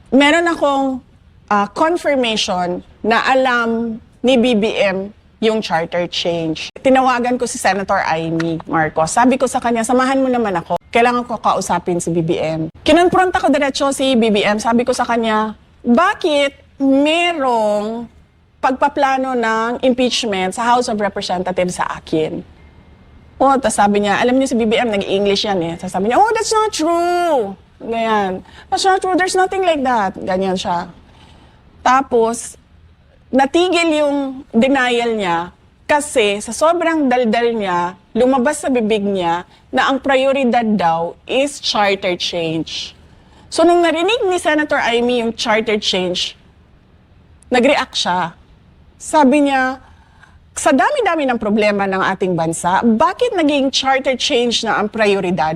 meron akong confirmation na alam ni BBM yung charter change. Tinawagan ko si Senator Amy Marcos. Sabi ko sa kanya, samahan mo naman ako. Kailangan ko kausapin si BBM. Kinonfronta ko diretso si BBM. Sabi ko sa kanya, bakit merong pagpaplano ng impeachment sa House of Representatives sa akin? Oh, tapos sabi niya, alam niyo si BBM, nag-English yan eh. Tapos sabi niya, oh, that's not true. Ganyan. That's not true. There's nothing like that. Ganyan siya. Tapos, natigil yung denial niya kasi sa sobrang daldal niya, lumabas sa bibig niya na ang prioridad daw is charter change. So, nung narinig ni Senator Amy yung charter change, nag-react siya. Sabi niya, sa dami-dami ng problema ng ating bansa, bakit naging charter change na ang prioridad?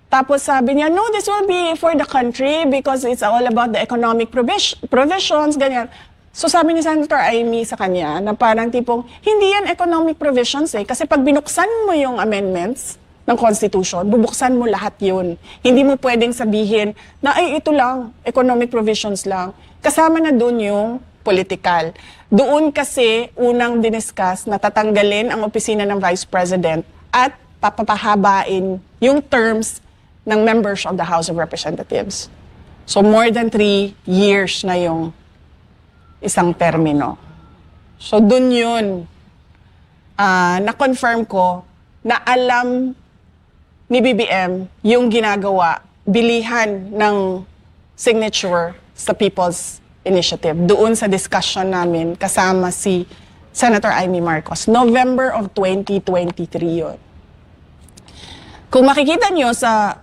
Tapos sabi niya, no, this will be for the country because it's all about the economic provisions, ganyan. So sabi ni Senator Amy sa kanya na parang tipong, hindi yan economic provisions eh. Kasi pag binuksan mo yung amendments ng Constitution, bubuksan mo lahat yun. Hindi mo pwedeng sabihin na, ay, ito lang, economic provisions lang. Kasama na dun yung political. Doon kasi unang diniscuss na tatanggalin ang opisina ng Vice President at papahabain yung terms ng members of the House of Representatives. So more than 3 years na yung isang termino. So dun yun, na-confirm ko na alam ni BBM yung ginagawa, bilihan ng signature sa People's Initiative. Doon sa discussion namin kasama si Senator Amy Marcos. November of 2023 yun. Kung makikita nyo sa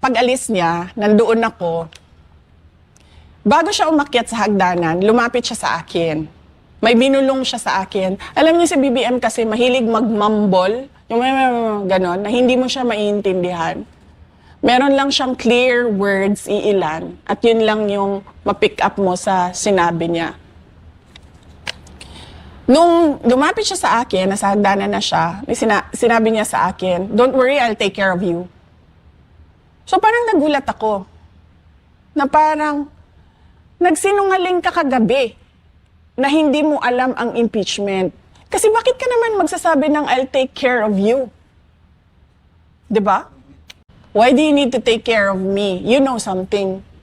pag-alis niya, nandoon ako, bago siya umakyat sa hagdanan, lumapit siya sa akin. May binulong siya sa akin. Alam niyo si BBM kasi mahilig mag-mumble, yung ganon, na hindi mo siya maiintindihan. Meron lang siyang clear words, iilan, at yun lang yung ma-pick up mo sa sinabi niya. Nung lumapit siya sa akin, nasa hagdanan na siya, sinabi niya sa akin, don't worry, I'll take care of you. So parang nagulat ako, na parang nagsinungaling ka kagabi na hindi mo alam ang impeachment. Kasi bakit ka naman magsasabi ng I'll take care of you? 'Di ba? Why do you need to take care of me? You know something.